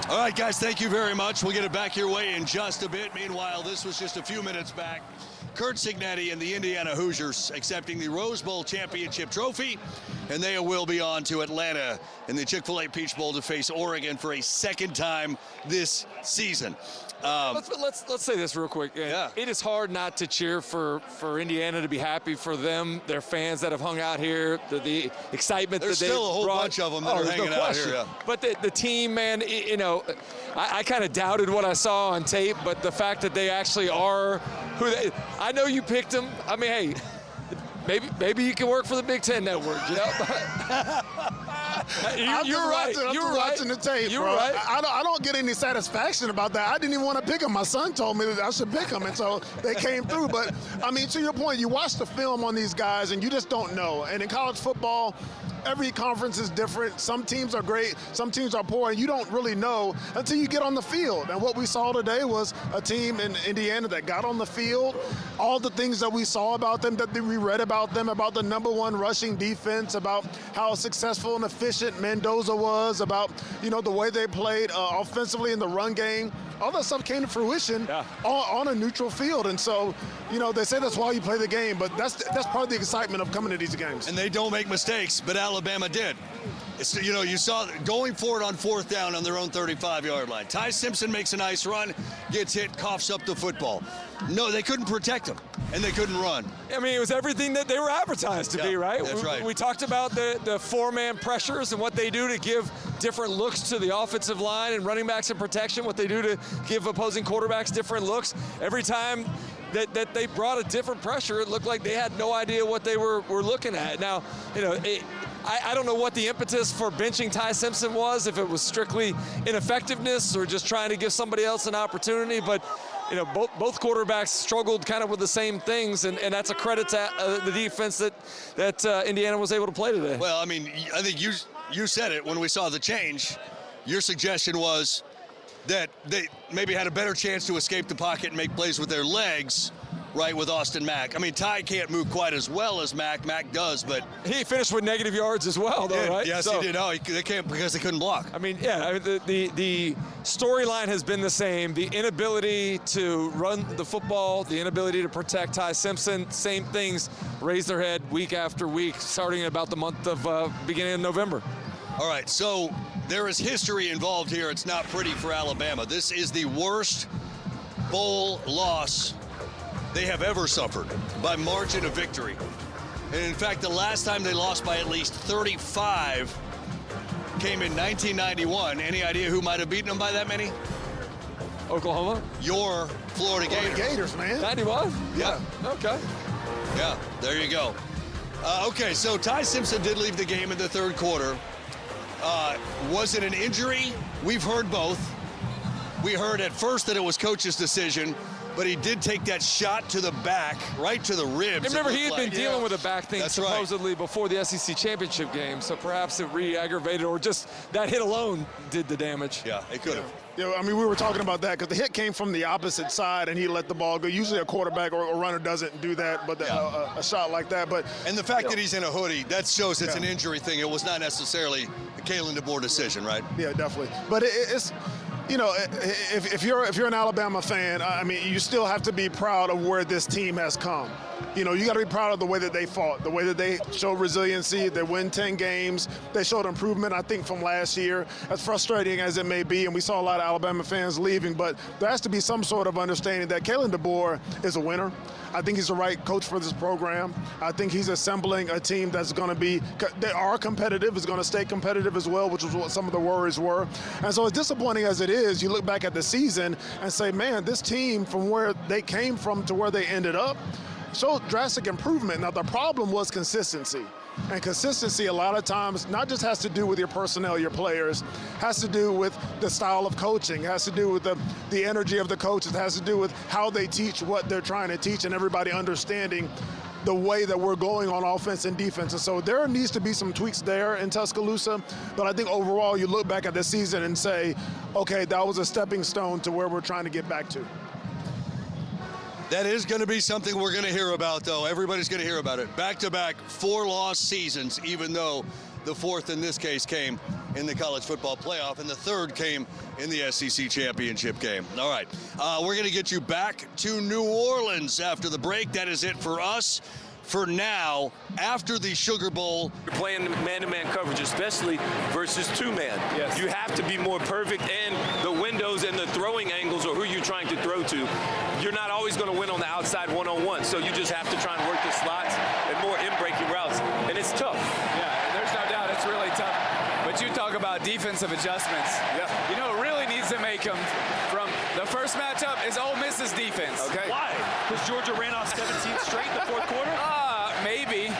All right, guys, thank you very much. We'll get it back your way in just a bit. Meanwhile, this was just a few minutes back. Curt Cignetti and the Indiana Hoosiers accepting the Rose Bowl championship trophy, and they will be on to Atlanta in the Chick-fil-A Peach Bowl to face Oregon for a second time this season. Let's say this real quick. Yeah. It is hard not to cheer for Indiana, to be happy for them, their fans that have hung out here, the excitement There's that they've still a whole brought. bunch of them that are hanging out here. Yeah. But the team, man, I kind of doubted what I saw on tape, but the fact that they actually are who they, I know you picked them. I mean, hey, maybe you can work for the Big Ten Network, you know? You're right. You're watching the tape, You're bro. right. I don't get any satisfaction about that. I didn't even want to pick them. My son told me that I should pick them, and so they came through. But, I mean, to your point, you watch the film on these guys, and you just don't know. And in college football, every conference is different. Some teams are great, some teams are poor, and you don't really know until you get on the field. And what we saw today was a team in Indiana that got on the field. All the things that we saw about them, that we read about them, about the #1 rushing defense, about how successful and efficient Mendoza was, about, the way they played offensively in the run game. All that stuff came to fruition on a neutral field. And so, they say that's why you play the game, but that's part of the excitement of coming to these games. And they don't make mistakes, but Alabama did. It's, you saw going for it on 4th down on their own 35-yard line. Ty Simpson makes a nice run, gets hit, coughs up the football. No, they couldn't protect him, and they couldn't run. I mean, it was everything that they were advertised to be, right? That's right. We talked about the four-man pressures and what they do to give different looks to the offensive line and running backs in protection, what they do to give opposing quarterbacks different looks. Every time that they brought a different pressure, it looked like they had no idea what they were looking at. Now, I don't know what the impetus for benching Ty Simpson was, if it was strictly ineffectiveness or just trying to give somebody else an opportunity, but both quarterbacks struggled kind of with the same things, and that's a credit to the defense that Indiana was able to play today. Well, I mean, I think you said it when we saw the change. Your suggestion was that they maybe had a better chance to escape the pocket and make plays with their legs, right, with Austin Mack. I mean, Ty can't move quite as well as Mack. Mack does, but he finished with negative yards as well, though, right? Yes, he did. No, they can't because they couldn't block. I mean, the storyline has been the same. The inability to run the football, the inability to protect Ty Simpson, same things raise their head week after week, starting in about the month of beginning of November. All right, so there is history involved here. It's not pretty for Alabama. This is the worst bowl loss they have ever suffered by margin of victory. And in fact, the last time they lost by at least 35 came in 1991. Any idea who might have beaten them by that many? Oklahoma? Your Florida Gators. Gators, man. 91? Yeah. Okay. Yeah, there you go. Okay, so Ty Simpson did leave the game in the 3rd quarter. Was it an injury? We've heard both. We heard at first that it was coach's decision, but he did take that shot to the back, right to the ribs. Remember, he had been dealing with a back thing supposedly right. before the SEC championship game, so perhaps it re-aggravated, or just that hit alone did the damage. Yeah, it could have. Yeah, I mean, we were talking about that because the hit came from the opposite side, and he let the ball go. Usually a quarterback or a runner doesn't do that, but a shot like that. And the fact that he's in a hoodie, that shows it's an injury thing. It was not necessarily a Kalen DeBoer decision, right? Yeah, definitely. But it's if you're an Alabama fan, I mean, you still have to be proud of where this team has come. You got to be proud of the way that they fought, the way that they showed resiliency. They win 10 games. They showed improvement, I think, from last year. As frustrating as it may be, and we saw a lot of Alabama fans leaving, but there has to be some sort of understanding that Kalen DeBoer is a winner. I think he's the right coach for this program. I think he's assembling a team that's going to be, they are competitive, is going to stay competitive as well, which is what some of the worries were. And so as disappointing as it is, you look back at the season and say, man, this team from where they came from to where they ended up showed drastic improvement. Now, the problem was consistency. And consistency a lot of times not just has to do with your personnel, your players, has to do with the style of coaching, has to do with the energy of the coaches, has to do with how they teach what they're trying to teach, and everybody understanding the way that we're going on offense and defense. And so there needs to be some tweaks there in Tuscaloosa, but I think overall you look back at the season and say, okay, that was a stepping stone to where we're trying to get back to. That is going to be something we're going to hear about, though. Everybody's going to hear about it. Back-to-back 4-loss seasons, even though the 4th in this case came in the college football playoff, and the third came in the SEC championship game. All right, we're going to get you back to New Orleans after the break. That is it for us. For now, after the Sugar Bowl. You're playing man-to-man coverage, especially versus two-man. Yes. You have to be more perfect, and the windows and the throwing angles, or who you're trying to throw to, you're not always going to win on the outside one-on-one. So you just have to try and work the slots and more in-breaking routes, and it's tough. Yeah, there's no doubt it's really tough. But you talk about defensive adjustments. Yeah. You know, it really needs to make them from the first matchup is Ole Miss's defense. Okay. Why? Because Georgia ran off 17th straight in the fourth quarter? Maybe,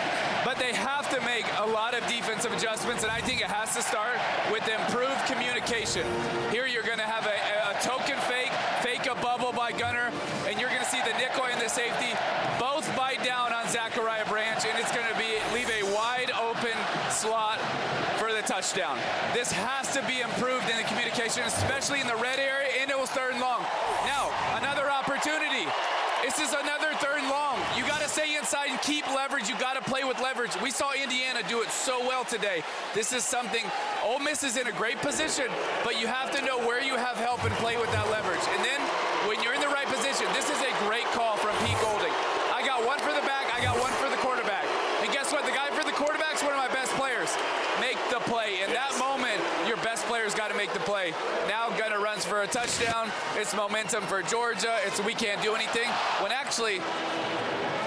but they have to make a lot of defensive adjustments, and I think it has to start with improved communication. Here you're going to have a token fake a bubble by Gunner, and you're going to see the nickel and the safety both bite down on Zachariah Branch, and it's going to leave a wide open slot for the touchdown. This has to be improved in the communication, especially in the red area, and it was 3rd and long. Now, another opportunity. This is another 3rd and long. You got to stay inside and keep leverage. You got to play with leverage. We saw Indiana do it so well today. This is something, Ole Miss is in a great position, but you have to know where you have help and play with that leverage. And then when you're in the right position, this is a great call from Pete Golding. I got one for the back, I got one for the quarterback. And guess what? The guy for the quarterback's one of my best players. Make the play. In that moment, your best player's got to make the play. Now Gunner runs for a touchdown. It's momentum for Georgia. It's we can't do anything. When actually,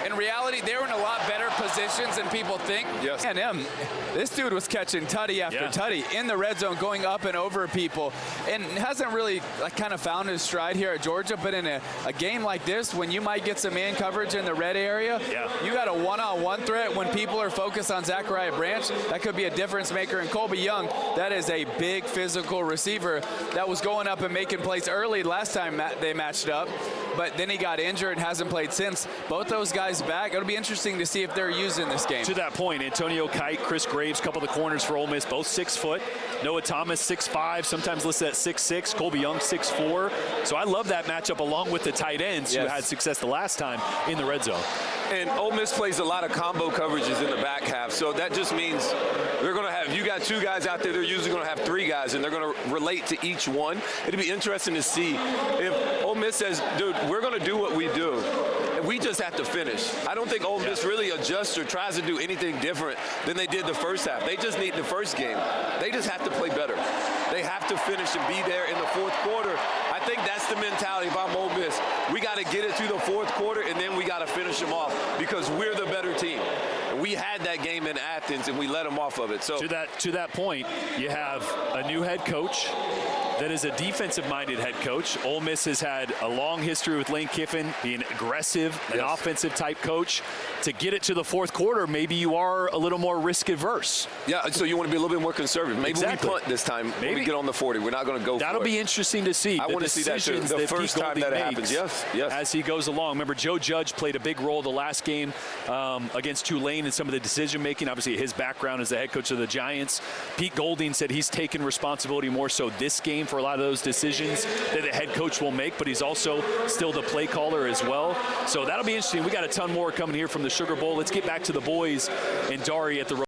in reality, they were in a lot better positions than people think. Yes. And this dude was catching tutty after tutty in the red zone, going up and over people, and hasn't really kind of found his stride here at Georgia. But in a game like this, when you might get some man coverage in the red area, you got a one-on-one threat when people are focused on Zachariah Branch. That could be a difference maker. And Colby Young, that is a big physical receiver that was going up and making plays early last time they matched up. But then he got injured and hasn't played since. Both those guys back. It'll be interesting to see if they're using this game. To that point, Antonio Kite, Chris Graves, couple of the corners for Ole Miss, both 6 foot. Noah Thomas, 6'5", sometimes listed at 6'6". Colby Young, 6'4". So I love that matchup along with the tight ends who had success the last time in the red zone. And Ole Miss plays a lot of combo coverages in the back half, so that just means they're going to have, you got 2 guys out there, they're usually going to have 3 guys, and they're going to relate to each one. It'll be interesting to see if Ole Miss says, dude, we're going to do what we do, and we just have to finish. I don't think Ole Miss really adjusts or tries to do anything different than they did the first half. They just need the first game. They just have to play better. They have to finish and be there in the fourth quarter. I think that's the mentality if I'm Ole Miss. We got to get it through the fourth quarter, and then we got to finish them off because we're the better team. And we had that game in Athens, and we let them off of it. So to that point, you have a new head coach that is a defensive-minded head coach. Ole Miss has had a long history with Lane Kiffin being aggressive, an offensive-type coach. To get it to the fourth quarter, maybe you are a little more risk-averse. Yeah, so you want to be a little bit more conservative. Maybe we punt this time. Maybe we get on the 40. We're not going to go for it. That'll be interesting to see. I want to see that too. The first time that happens, yes. As he goes along. Remember, Joe Judge played a big role the last game against Tulane in some of the decision-making. Obviously, his background as the head coach of the Giants. Pete Golding said he's taken responsibility more so this game for a lot of those decisions that the head coach will make, but he's also still the play caller as well. So that'll be interesting. We got a ton more coming here from the Sugar Bowl. Let's get back to the boys and Dari at the